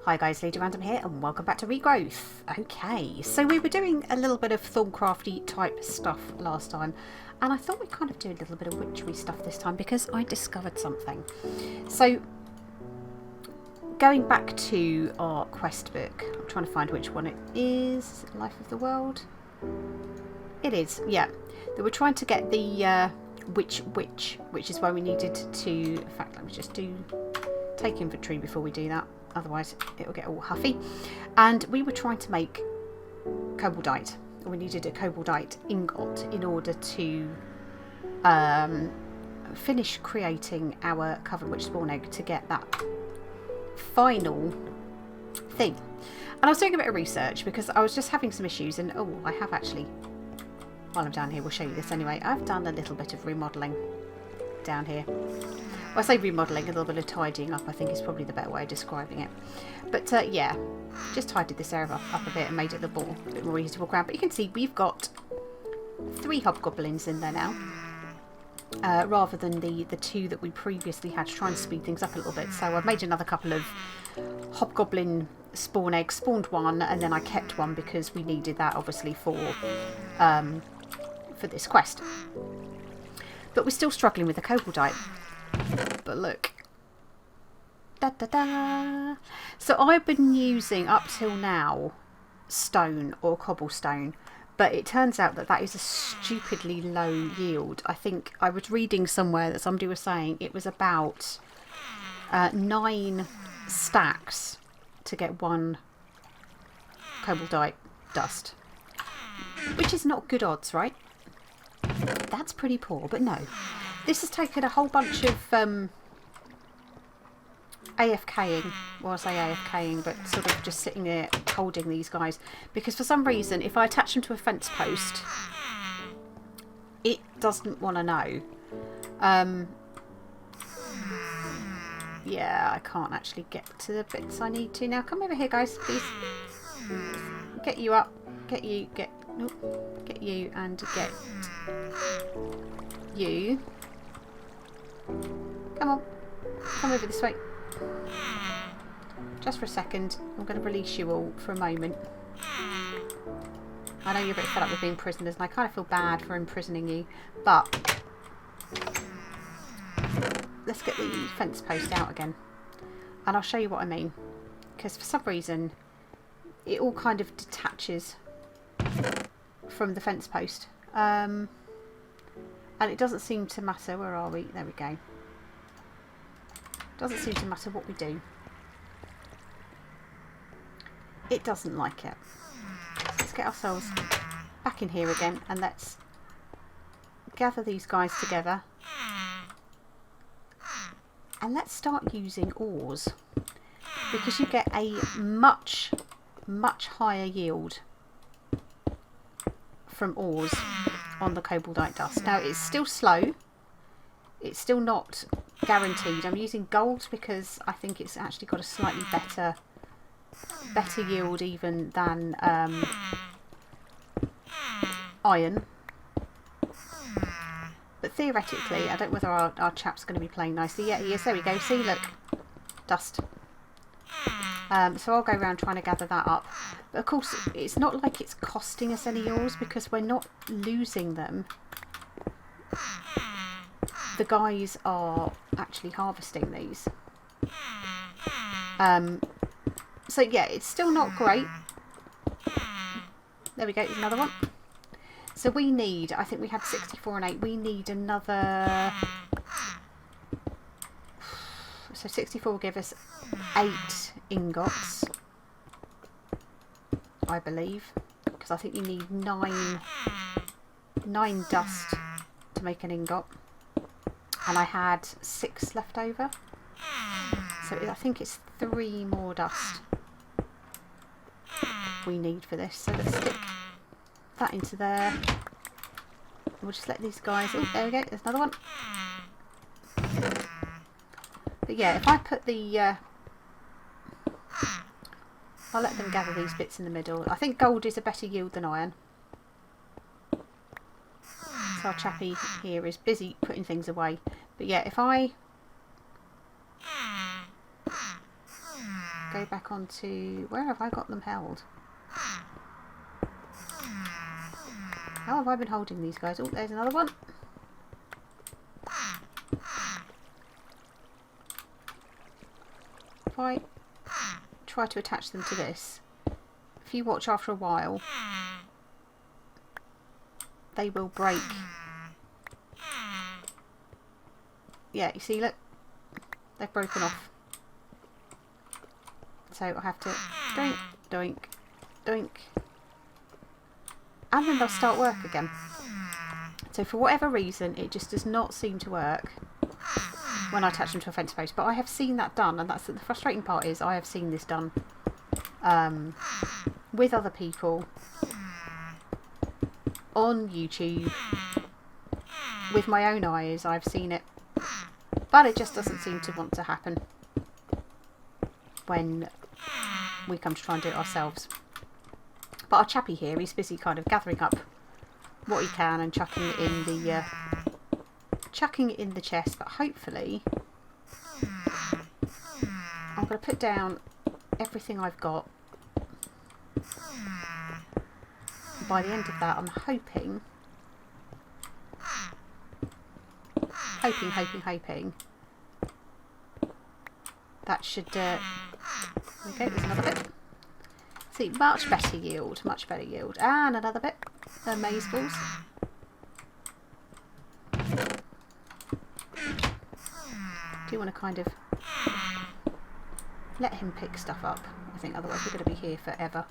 Hi guys, Leader Random here and welcome back to Regrowth. Okay, so we were doing a little bit of Thorncrafty type stuff last time and I thought we'd kind of do a little bit of witchery stuff this time because I discovered something. So, going back to our quest book, I'm trying to find which one it is. Life of the World? It is, yeah. They were trying to get the witch, which is where we needed to... In fact, let me just take inventory before we do that. Otherwise it'll get all huffy. And we were trying to make Koboldite. We needed a Koboldite Ingot in order to finish creating our Covered Witch Spawn Egg to get that final thing. And I was doing a bit of research because I was just having some issues, and oh, I have actually, while I'm down here, we'll show you this anyway, I've done a little bit of remodelling down here. Well, I say remodelling, a little bit of tidying up, I think is probably the better way of describing it. But yeah, just tidied this area up a bit and made it a bit more easy to walk around. But you can see we've got 3 Hobgoblins in there now, rather than the 2 that we previously had to try and speed things up a little bit. So I've made another couple of Hobgoblin spawn eggs, spawned 1, and then I kept 1 because we needed that obviously for this quest. But we're still struggling with the Koboldite. But look. Da, da, da. So I've been using up till now stone or cobblestone, but it turns out that is a stupidly low yield. I think I was reading somewhere that somebody was saying it was about 9 stacks to get 1 Koboldite Dust, which is not good odds, right? That's pretty poor, but no. This has taken a whole bunch of AFKing, well, I say AFKing, but sort of just sitting there holding these guys. Because for some reason, if I attach them to a fence post, it doesn't want to know. Yeah, I can't actually get to the bits I need to now. Come over here, guys, please. Get you up. Get you, nope, get you, and get you. Come on, come over this way. Just for a second, I'm going to release you all for a moment. I know you're a bit fed up with being prisoners, and I kind of feel bad for imprisoning you, but let's get the fence post out again, and I'll show you what I mean. Because for some reason, it all kind of detaches from the fence post. And it doesn't seem to matter. Where are we? There we go. Doesn't seem to matter what we do. It doesn't like it. Let's get ourselves back in here again and let's gather these guys together. And let's start using ores, because you get a much higher yield from ores on the Koboldite Dust. Now it's still slow, it's still not guaranteed. I'm using gold because I think it's actually got a slightly better yield even than iron. But theoretically, I don't know whether our chap's going to be playing nicely. Yeah, he is. There we go. See, look, dust. So I'll go around trying to gather that up. But of course, it's not like it's costing us any ores because we're not losing them. The guys are actually harvesting these. So yeah, it's still not great. There we go, there's another one. So we need, I think we had 64 and 8. We need another... So 64 will give us 8 ingots, I believe, because I think you need 9 dust to make an ingot, and I had 6 left over, so I think it's 3 more dust we need for this. So let's stick that into there. We'll just let these guys... Oh, there we go, there's another one. But yeah, if I put the... I'll let them gather these bits in the middle. I think gold is a better yield than iron. So our chappy here is busy putting things away. But yeah, if I go back onto... Where have I got them held? How have I been holding these guys? Oh, there's another one. If I try to attach them to this, if you watch after a while, they will break. Yeah, you see, look, they've broken off. So I have to doink, doink, doink, and then they'll start work again. So for whatever reason, it just does not seem to work when I attach them to a fence post. But I have seen that done, and that's the frustrating part is I have seen this done with other people on YouTube. With my own eyes, I've seen it. But it just doesn't seem to want to happen when we come to try and do it ourselves. But our chappie here, he's busy kind of gathering up what he can and chucking it in the chest. But hopefully, I'm going to put down everything I've got. By the end of that, I'm hoping that should there we go, there's another bit. See, much better yield, and another bit of maize balls. Do you want to kind of let him pick stuff up? I think otherwise we're going to be here forever.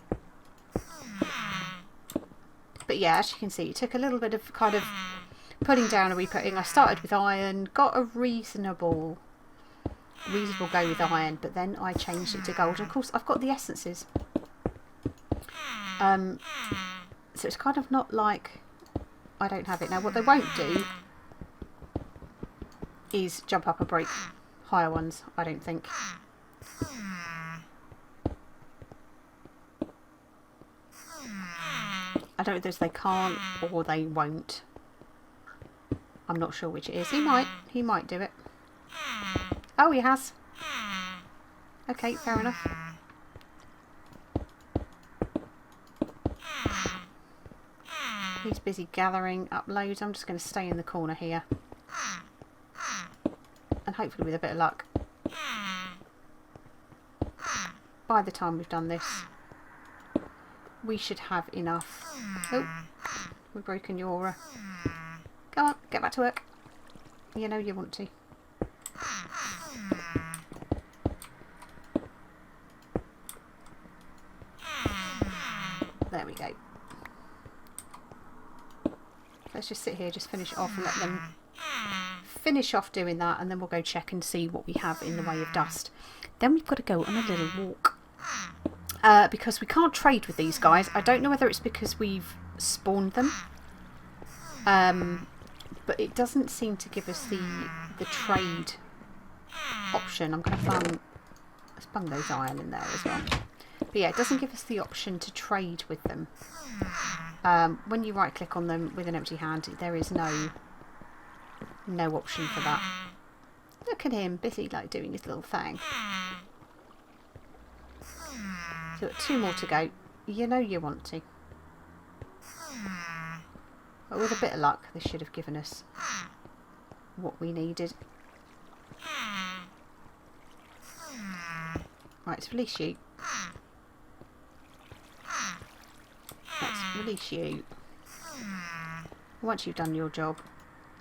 But yeah, as you can see, it took a little bit of kind of putting down and re-putting. I started with iron, got a reasonable go with iron, but then I changed it to gold. And of course, I've got the essences. So it's kind of not like I don't have it. Now, what they won't do is jump up and break higher ones, I don't think. I don't know if there's they can't or they won't. I'm not sure which it is. He might do it. Oh, he has. Okay, fair enough. He's busy gathering up loads. I'm just going to stay in the corner here. And hopefully with a bit of luck, by the time we've done this, we should have enough. Oh, we've broken your... Go on, get back to work. You know you want to. There we go. Let's just sit here, just finish off and let them finish off doing that, and then we'll go check and see what we have in the way of dust. Then we've got to go on a little walk. Because we can't trade with these guys. I don't know whether it's because we've spawned them. But it doesn't seem to give us the trade option. I'm going to bung those iron in there as well. But yeah, it doesn't give us the option to trade with them. When you right click on them with an empty hand, there is no option for that. Look at him, busy like doing his little thing. So we've got 2 more to go. You know you want to. But with a bit of luck, this should have given us what we needed. Right, let's release you. Let's release you. Once you've done your job,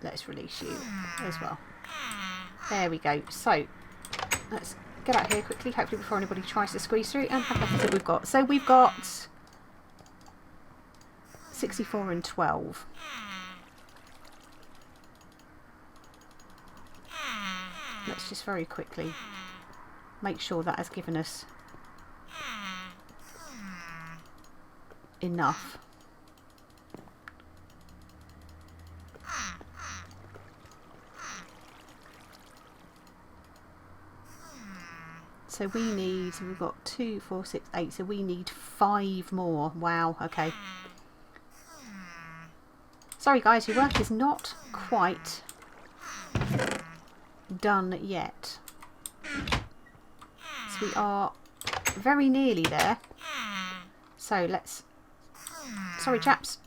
let's release you as well. There we go. So, let's get out here quickly, hopefully before anybody tries to squeeze through, and have a look at what we've got. So we've got 64 and 12. Let's just very quickly make sure that has given us enough. So we need, so we've got 2, 4, 6, 8, so we need 5 more. Wow, okay. Sorry guys, your work is not quite done yet. So we are very nearly there. So let's, sorry chaps,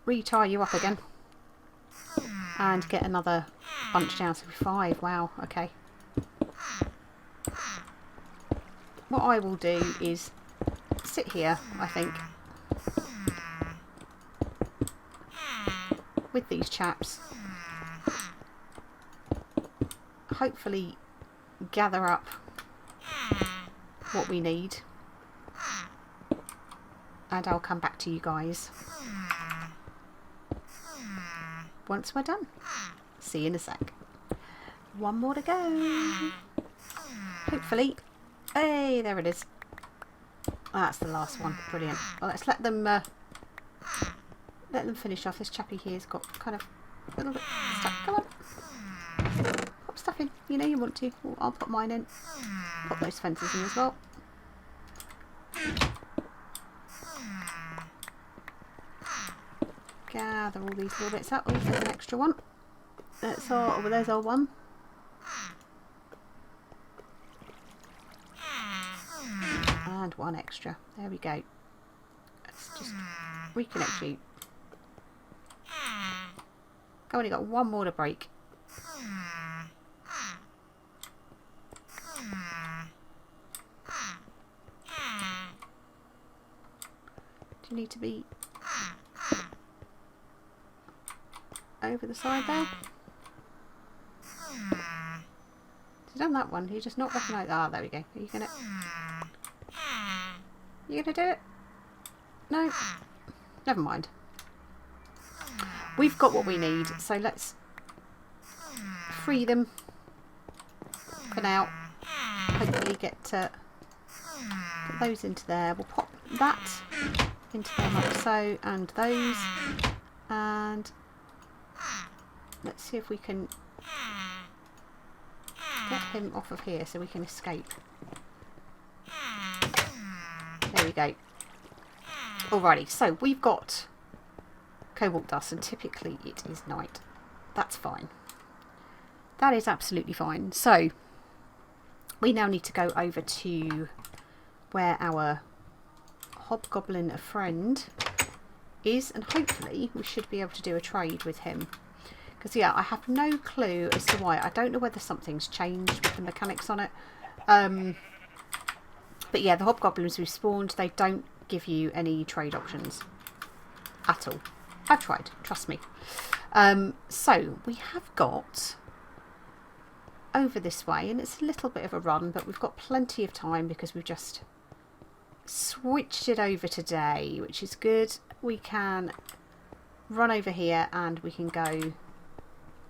re-tie you up again and get another bunch down. So 5, wow, okay. What I will do is sit here, I think, with these chaps, hopefully gather up what we need, and I'll come back to you guys once we're done. See you in a sec. One more to go, hopefully. Hey, there it is. That's the last one. Brilliant. Well, let's let them finish off. This chappie here's got kind of a little bit stuck. Come on, pop stuff in. You know you want to. Well, I'll put mine in. Pop those fences in as well. Gather all these little bits up. Oh, there's an extra one. That's all. Oh, there's our one. And one extra. There we go. Let's just reconnect you. I've only got one more to break. Do you need to be over the side there? He's done that one. He just not recognised. Ah, there we go. Are you gonna? You gonna do it? No. Never mind. We've got what we need, so let's free them for now. Hopefully get those into there. We'll pop that into there like so, and those, and let's see if we can get him off of here so we can escape. There we go. Alrighty, so we've got cobalt dust, and typically it is night. That's fine. That is absolutely fine. So we now need to go over to where our hobgoblin friend is, and hopefully we should be able to do a trade with him. Because yeah, I have no clue as to why. I don't know whether something's changed with the mechanics on it. But yeah, the hobgoblins we've spawned, they don't give you any trade options at all. I've tried, trust me. So we have got over this way, and it's a little bit of a run, but we've got plenty of time because we've just switched it over today, which is good. We can run over here and we can go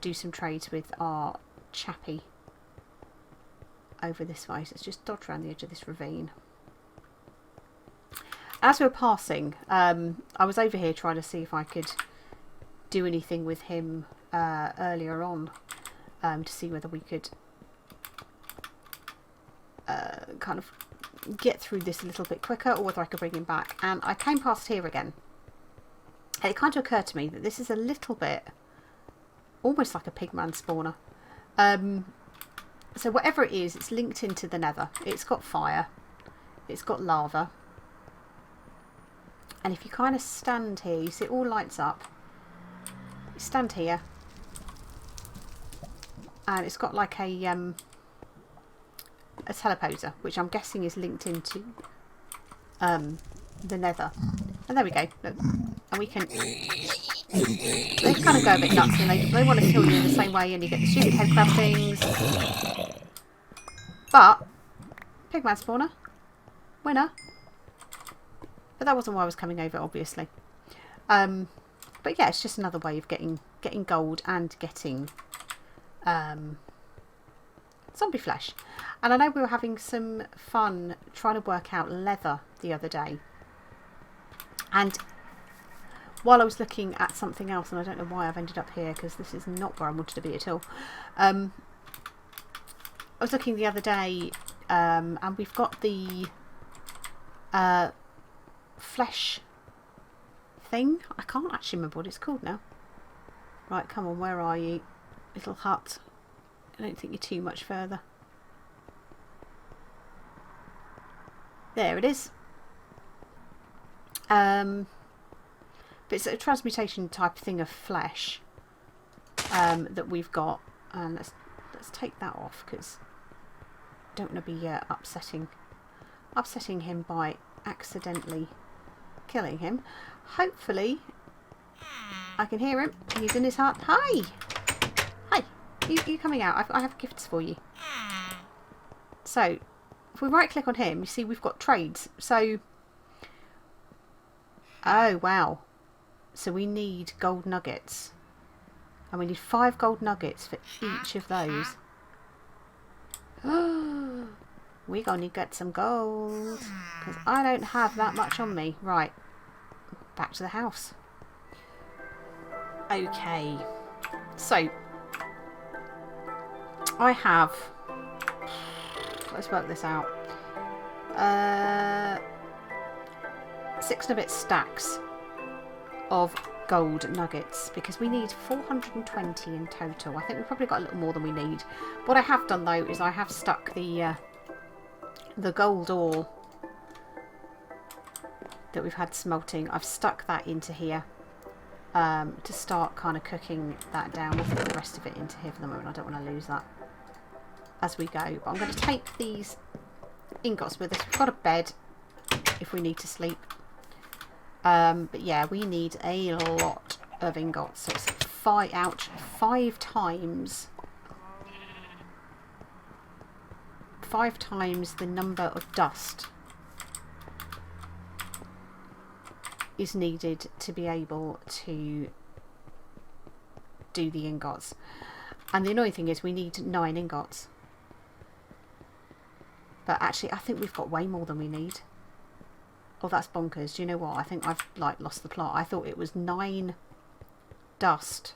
do some trades with our chappie over this way. So let's just dodge around the edge of this ravine. As we were passing, I was over here trying to see if I could do anything with him earlier on, to see whether we could kind of get through this a little bit quicker, or whether I could bring him back. And I came past here again, and it kind of occurred to me that this is a little bit almost like a pigman spawner. So whatever it is, it's linked into the nether. It's got fire, it's got lava, and if you kind of stand here, you see it all lights up. You stand here and it's got like a teleporter, which I'm guessing is linked into the nether. And there we go. Look. And we can... They kind of go a bit nuts, and they want to kill you in the same way, and you get the stupid head crab things. But pigman spawner, winner. But that wasn't why I was coming over, obviously. But yeah, it's just another way of getting gold and getting zombie flesh. And I know we were having some fun trying to work out leather the other day. And while I was looking at something else, and I don't know why I've ended up here, because this is not where I wanted to be at all. I was looking the other day, and we've got the flesh thing. I can't actually remember what it's called now. Right, come on, where are you, little hut? I don't think you're too much further. There it is. But it's a transmutation type thing of flesh that we've got. And let's take that off because I don't want to be upsetting him by accidentally killing him. Hopefully I can hear him. He's in his hut. Hi! Hi! You coming out? I have gifts for you. So, if we right click on him, you see we've got trades. So, oh wow. So we need gold nuggets. And we need 5 gold nuggets for each of those. We're going to get some gold. Because I don't have that much on me. Right. Back to the house. Okay. So, I have... Let's work this out. 6 and a bit stacks of gold nuggets because we need 420 in total. I think we've probably got a little more than we need. What I have done though is I have stuck the gold ore that we've had smelting. I've stuck that into here to start kind of cooking that down. We'll put the rest of it into here for the moment. I don't want to lose that as we go. But I'm going to take these ingots with us. We've got a bed if we need to sleep. But yeah, we need a lot of ingots. So it's 5 times. 5 times the number of dust is needed to be able to do the ingots. And the annoying thing is we need 9 ingots. But actually I think we've got way more than we need. Oh, that's bonkers. Do you know what? I think I've like lost the plot. I thought it was 9 dust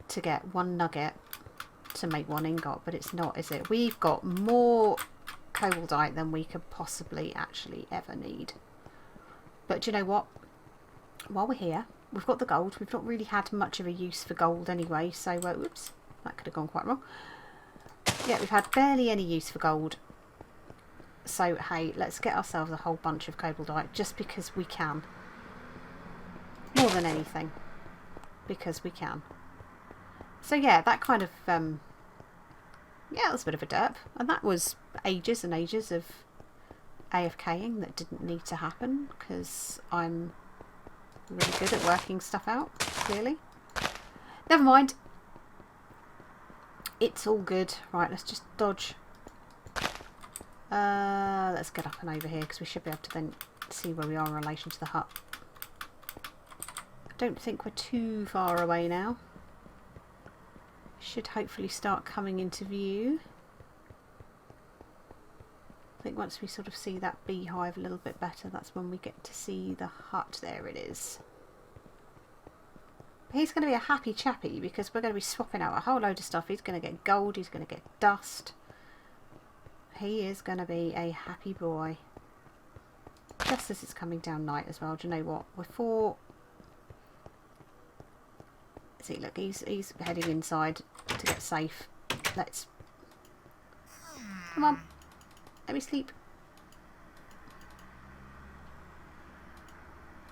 to get 1 nugget to make 1 ingot, but it's not, is it? We've got more koboldite than we could possibly actually ever need. But do you know what? While we're here, we've got the gold. We've not really had much of a use for gold anyway, so whoops, that could have gone quite wrong. Yeah, we've had barely any use for gold. So, hey, let's get ourselves a whole bunch of koboldite just because we can. More than anything. Because we can. So, yeah, that kind of, yeah, that was a bit of a derp. And that was ages and ages of AFKing that didn't need to happen because I'm really good at working stuff out, clearly. Never mind. It's all good. Right, let's just dodge. Let's get up and over here because we should be able to then see where we are in relation to the hut. I don't think we're too far away now. Should hopefully start coming into view. I think once we sort of see that beehive a little bit better, that's when we get to see the hut. There it is. He's going to be a happy chappy because we're going to be swapping out a whole load of stuff. He's going to get gold, he's going to get dust. He is going to be a happy boy. Just as it's coming down night as well. Do you know what? Before... See, look, he's heading inside to get safe. Let's... Come on. Let me sleep.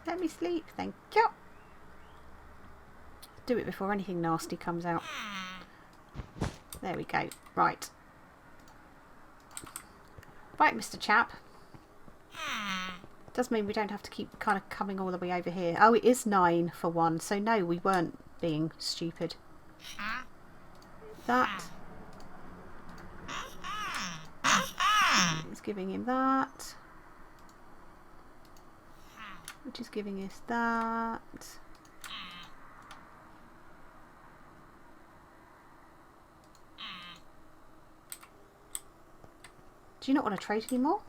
Let me sleep. Thank you. Do it before anything nasty comes out. There we go. Right. Right, Mr. Chap. Does mean we don't have to keep kind of coming all the way over here. Oh, it is 9 for 1. So no, we weren't being stupid. That. It's giving him that. Which is giving us that. Do you not want to trade anymore?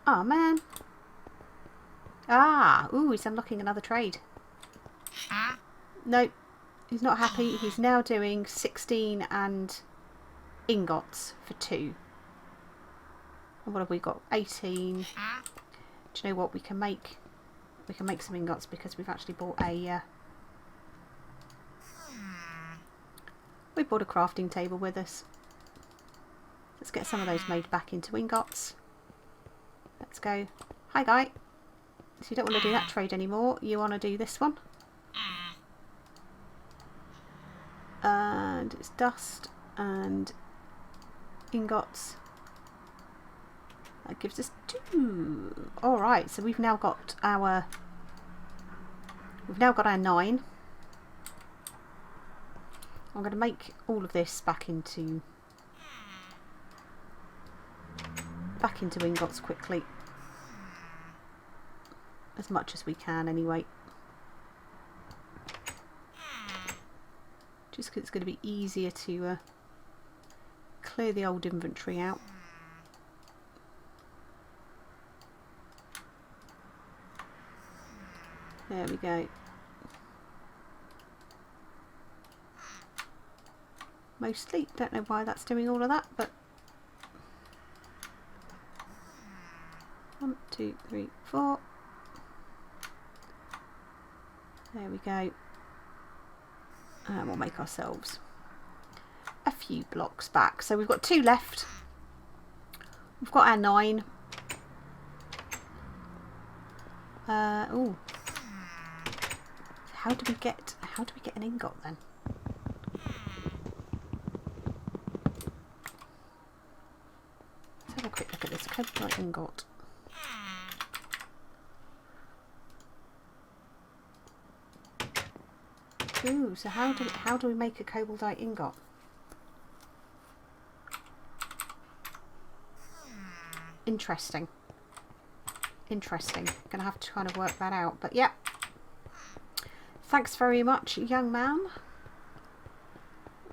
Oh man. Ah, ooh, he's unlocking another trade. Nope, he's not happy. He's now doing 16 and ingots for 2. And what have we got? 18. Do you know what we can make? We can make some ingots because we've actually bought a we bought a crafting table with us. Let's get some of those made back into ingots. Let's go. Hi, guy. So you don't want to do that trade anymore. You want to do this one. And it's dust and ingots. That gives us 2. Alright, so we've now got our 9. I'm going to make all of this back into ingots quickly. As much as we can anyway. Just because it's going to be easier to clear the old inventory out. There we go. Mostly. Don't know why that's doing all of that, but 1, 2, 3, 4. There we go. And we'll make ourselves a few blocks back. So we've got 2 left. We've got our 9. Oh. How do we get an ingot then? Let's have a quick look at this. Koboldite ingot. Ooh, so how do we make a koboldite ingot? Interesting. Gonna have to kind of work that out, but yeah. Thanks very much, young man.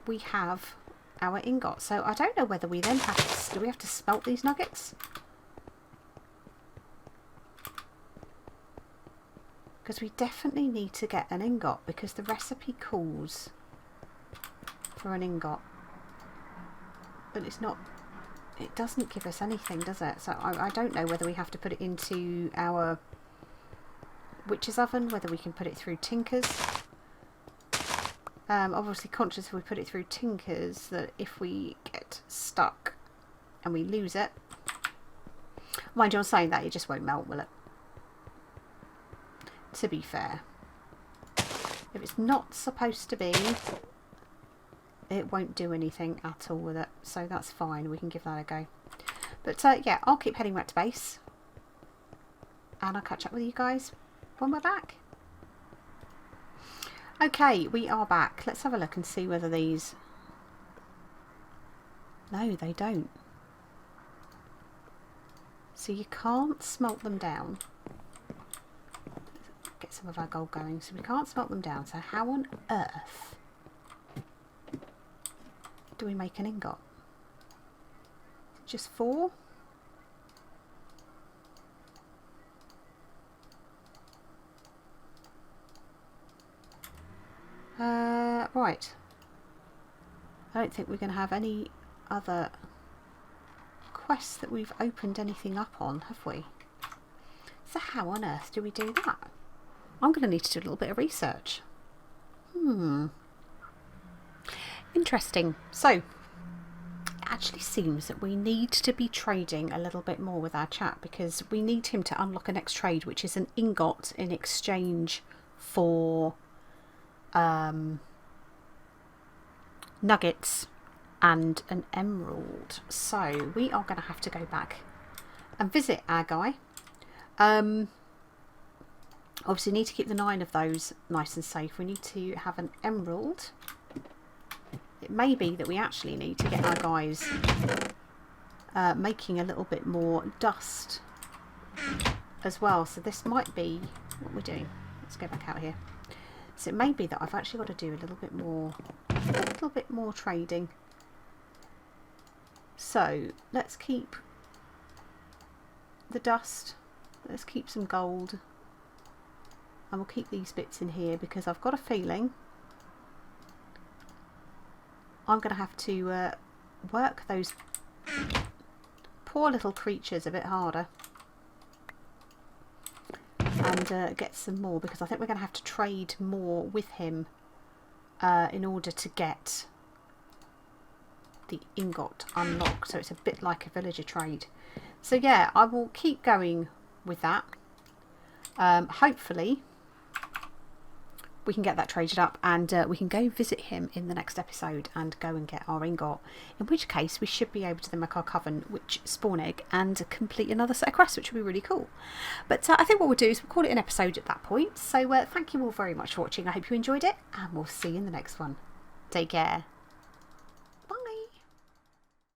We have our ingot. So I don't know whether we then have to, do we have to smelt these nuggets? Because we definitely need to get an ingot because the recipe calls for an ingot. But it's not, it doesn't give us anything, does it? So I don't know whether we have to put it into our witch's oven, whether we can put it through Tinker's. Obviously conscious if we put it through Tinker's that if we get stuck and we lose it, mind you, I'm saying that it just won't melt, will it? To be fair, if it's not supposed to be, it won't do anything at all with it, so that's fine, we can give that a go. But yeah, I'll keep heading back to base and I'll catch up with you guys when we're back. Okay, we are back. Let's have a look and see whether these... No, they don't. So you can't smelt them down. Get some of our gold going. So we can't smelt them down. So how on earth do we make an ingot? Just 4? Right. I don't think we're going to have any other quests that we've opened anything up on, have we? So how on earth do we do that? I'm going to need to do a little bit of research. Interesting. So, it actually seems that we need to be trading a little bit more with our chap because we need him to unlock a next trade, which is an ingot in exchange for nuggets and an emerald. So we are going to have to go back and visit our guy. Obviously need to keep the 9 of those nice and safe. We need to have an emerald. It may be that we actually need to get our guys making a little bit more dust as well. So this might be what we're doing. Let's go back out here. So it may be that I've actually got to do a little bit more trading. So let's keep the dust. Let's keep some gold. And we'll keep these bits in here because I've got a feeling I'm going to have to work those poor little creatures a bit harder and get some more, because I think we're going to have to trade more with him in order to get the ingot unlocked, so it's a bit like a villager trade. So yeah, I will keep going with that. Hopefully we can get that traded up, and we can go visit him in the next episode and go and get our ingot, in which case we should be able to then make our coven, which spawn egg, and complete another set of quests, which would be really cool. But I think what we'll do is we'll call it an episode at that point. So thank you all very much for watching. I hope you enjoyed it, and we'll see you in the next one. Take care.